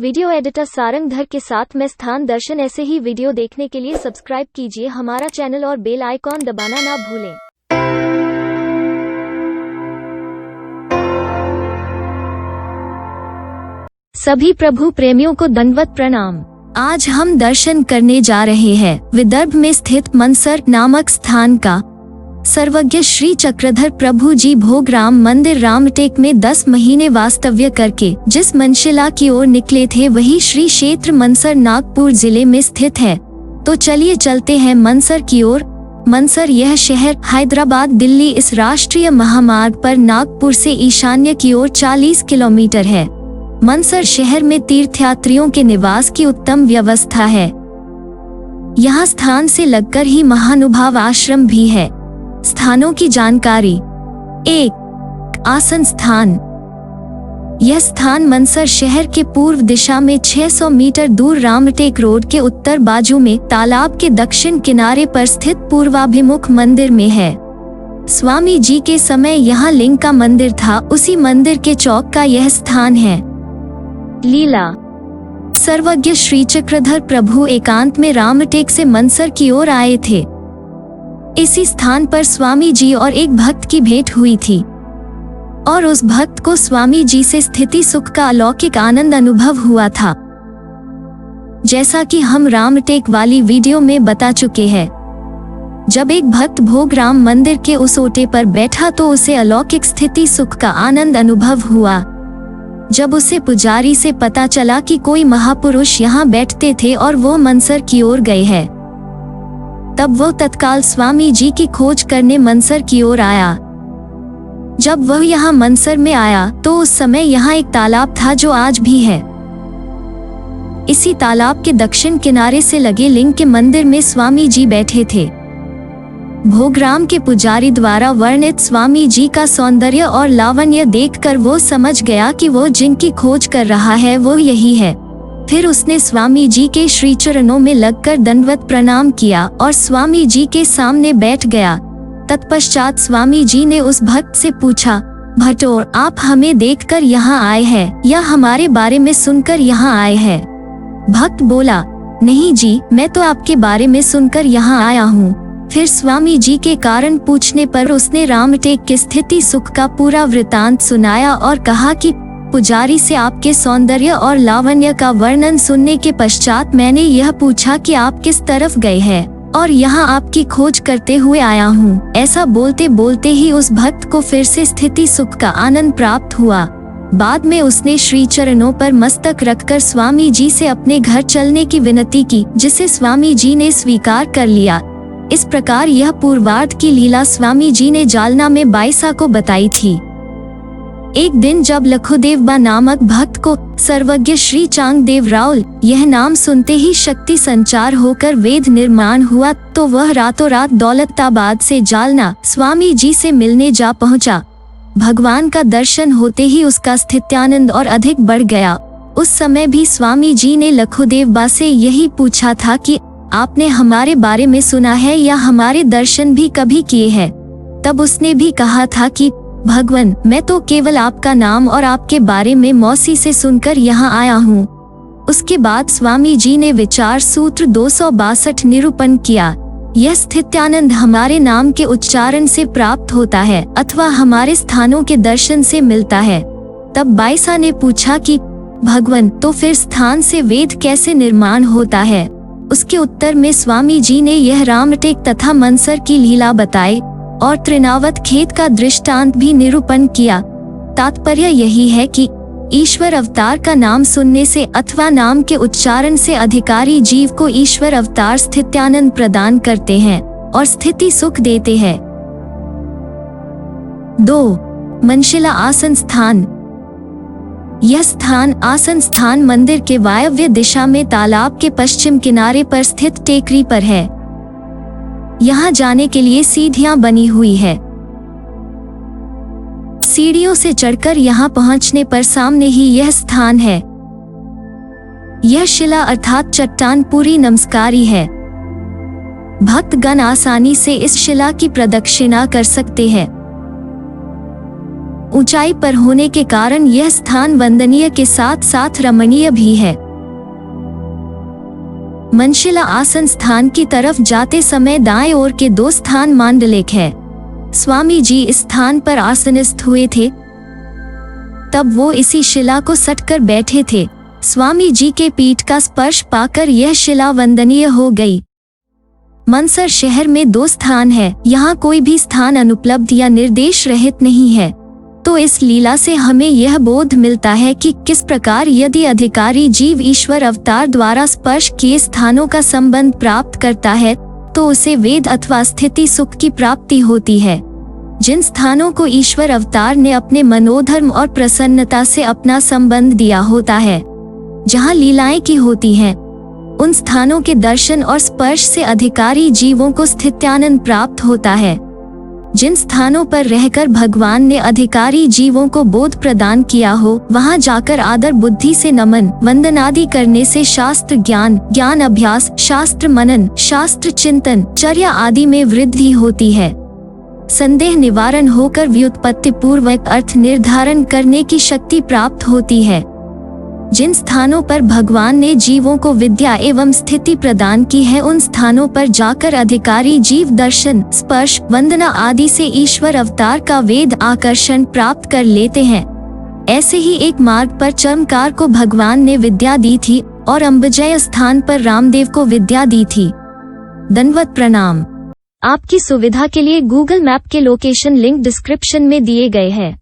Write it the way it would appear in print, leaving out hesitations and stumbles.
Video editor Sarangdhar के साथ मैं स्थान दर्शन। ऐसे ही वीडियो देखने के लिए सब्सक्राइब कीजिए हमारा चैनल और बेल आइकॉन दबाना ना भूलें। सभी प्रभु प्रेमियों को दंडवत प्रणाम। आज हम दर्शन करने जा रहे हैं विदर्भ में स्थित मनसर नामक स्थान का। सर्वज्ञ श्री चक्रधर प्रभु जी भोगराम मंदिर रामटेक में 10 महीने वास्तव्य करके जिस मनशिला की ओर निकले थे वही श्री क्षेत्र मनसर नागपुर जिले में स्थित है। तो चलिए चलते हैं मनसर की ओर। मनसर यह शहर हैदराबाद दिल्ली इस राष्ट्रीय महामार्ग पर नागपुर से ईशान्य की ओर 40 किलोमीटर है। मनसर शहर में तीर्थयात्रियों के निवास की उत्तम व्यवस्था है। यहाँ स्थान से लगकर ही महानुभाव आश्रम भी है। स्थानों की जानकारी। 1. आसन स्थान। यह स्थान मनसर शहर के पूर्व दिशा में 600 मीटर दूर रामटेक रोड के उत्तर बाजू में तालाब के दक्षिण किनारे पर स्थित पूर्वाभिमुख मंदिर में है। स्वामी जी के समय यहाँ लिंग का मंदिर था, उसी मंदिर के चौक का यह स्थान है। लीला। सर्वज्ञ श्री चक्रधर प्रभु एकांत में रामटेक से मनसर की ओर आए थे। इसी स्थान पर स्वामी जी और एक भक्त की भेंट हुई थी और उस भक्त को स्वामी जी से स्थिति सुख का अलौकिक आनंद अनुभव हुआ था। जैसा कि हम रामटेक वाली वीडियो में बता चुके हैं, जब एक भक्त भोगराम मंदिर के उस ओटे पर बैठा तो उसे अलौकिक स्थिति सुख का आनंद अनुभव हुआ। जब उसे पुजारी से पता चला कि कोई महापुरुष यहाँ बैठते थे और वो मनसर की ओर गए हैं, तब वो तत्काल स्वामी जी की खोज करने मनसर की ओर आया। जब वह यहाँ मनसर में आया तो उस समय यहाँ एक तालाब था जो आज भी है। इसी तालाब के दक्षिण किनारे से लगे लिंग के मंदिर में स्वामी जी बैठे थे। भोगराम के पुजारी द्वारा वर्णित स्वामी जी का सौंदर्य और लावण्य देखकर वो समझ गया कि वो जिनकी खोज कर रहा है वो यही है। फिर उसने स्वामी जी के श्री चरणों में लगकर दंडवत प्रणाम किया और स्वामी जी के सामने बैठ गया। तत्पश्चात स्वामी जी ने उस भक्त से पूछा, भटोर, आप हमें देखकर यहाँ आए हैं या हमारे बारे में सुनकर यहाँ आए हैं? भक्त बोला, नहीं जी, मैं तो आपके बारे में सुनकर यहाँ आया हूँ। फिर स्वामी जी के कारण पूछने पर उसने रामटेक की स्थिति सुख का पूरा वृतांत सुनाया और कहा कि पुजारी से आपके सौंदर्य और लावण्य का वर्णन सुनने के पश्चात मैंने यह पूछा कि आप किस तरफ गए हैं और यहाँ आपकी खोज करते हुए आया हूँ। ऐसा बोलते बोलते ही उस भक्त को फिर से स्थिति सुख का आनंद प्राप्त हुआ। बाद में उसने श्री चरणों पर मस्तक रखकर स्वामी जी से अपने घर चलने की विनती की, जिसे स्वामी जी ने स्वीकार कर लिया। इस प्रकार यह पूर्वार्ध की लीला स्वामी जी ने जालना में बाईसा को बताई थी। एक दिन जब लखुदेवबा नामक भक्त को सर्वज्ञ श्री चांगदेव राउल यह नाम सुनते ही शक्ति संचार होकर वेद निर्माण हुआ तो वह रातों रात दौलताबाद से जालना स्वामी जी से मिलने जा पहुंचा। भगवान का दर्शन होते ही उसका स्थित्यानंद और अधिक बढ़ गया। उस समय भी स्वामी जी ने लखुदेवबा से यही पूछा था कि आपने हमारे बारे में सुना है या हमारे दर्शन भी कभी किए हैं? तब उसने भी कहा था कि भगवान, मैं तो केवल आपका नाम और आपके बारे में मौसी से सुनकर यहाँ आया हूँ। उसके बाद स्वामी जी ने विचार सूत्र 262 निरूपण किया। यह स्थित्यानंद हमारे नाम के उच्चारण से प्राप्त होता है अथवा हमारे स्थानों के दर्शन से मिलता है। तब बाईसा ने पूछा कि भगवान, तो फिर स्थान से वेद कैसे निर्माण होता है? उसके उत्तर में स्वामी जी ने यह रामटेक तथा मनसर की लीला बताई और त्रिनावत खेत का दृष्टांत भी निरूपण किया। तात्पर्य यही है कि ईश्वर अवतार का नाम सुनने से अथवा नाम के उच्चारण से अधिकारी जीव को ईश्वर अवतार स्थित्यानंद प्रदान करते हैं और स्थिति सुख देते हैं। 2. मनशिला आसन स्थान। यह स्थान आसन स्थान मंदिर के वायव्य दिशा में तालाब के पश्चिम किनारे पर स्थित टेकरी पर है। यहाँ जाने के लिए सीढ़ियां बनी हुई है। सीढ़ियों से चढ़कर यहाँ पहुँचने पर सामने ही यह स्थान है। यह शिला अर्थात चट्टान पूरी नमस्कारी है। भक्तगण आसानी से इस शिला की प्रदक्षिणा कर सकते हैं। ऊंचाई पर होने के कारण यह स्थान वंदनीय के साथ साथ रमणीय भी है। मनशिला आसन स्थान की तरफ जाते समय दाएं ओर के 2 स्थान मांडलिक है। स्वामी जी इस स्थान पर आसनस्थ हुए थे, तब वो इसी शिला को सटकर बैठे थे। स्वामी जी के पीठ का स्पर्श पाकर यह शिला वंदनीय हो गई। मनसर शहर में 2 स्थान है, यहाँ कोई भी स्थान अनुपलब्ध या निर्देश रहित नहीं है। तो इस लीला से हमें यह बोध मिलता है कि किस प्रकार यदि अधिकारी जीव ईश्वर अवतार द्वारा स्पर्श किए स्थानों का संबंध प्राप्त करता है तो उसे वेद अथवा स्थिति सुख की प्राप्ति होती है। जिन स्थानों को ईश्वर अवतार ने अपने मनोधर्म और प्रसन्नता से अपना संबंध दिया होता है, जहाँ लीलाएं की होती हैं, उन स्थानों के दर्शन और स्पर्श से अधिकारी जीवों को स्थित्यानंद प्राप्त होता है। जिन स्थानों पर रहकर भगवान ने अधिकारी जीवों को बोध प्रदान किया हो, वहां जाकर आदर बुद्धि से नमन वंदन आदि करने से शास्त्र ज्ञान अभ्यास, शास्त्र मनन, शास्त्र चिंतन, चर्या आदि में वृद्धि होती है। संदेह निवारण होकर व्युत्पत्ति पूर्वक अर्थ निर्धारण करने की शक्ति प्राप्त होती है। जिन स्थानों पर भगवान ने जीवों को विद्या एवं स्थिति प्रदान की है, उन स्थानों पर जाकर अधिकारी जीव दर्शन, स्पर्श, वंदना आदि से ईश्वर अवतार का वेद आकर्षण प्राप्त कर लेते हैं। ऐसे ही एक मार्ग पर चमकार को भगवान ने विद्या दी थी और अम्बजय स्थान पर रामदेव को विद्या दी थी। दंडवत प्रणाम। आपकी सुविधा के लिए गूगल मैप के लोकेशन लिंक डिस्क्रिप्शन में दिए गए हैं।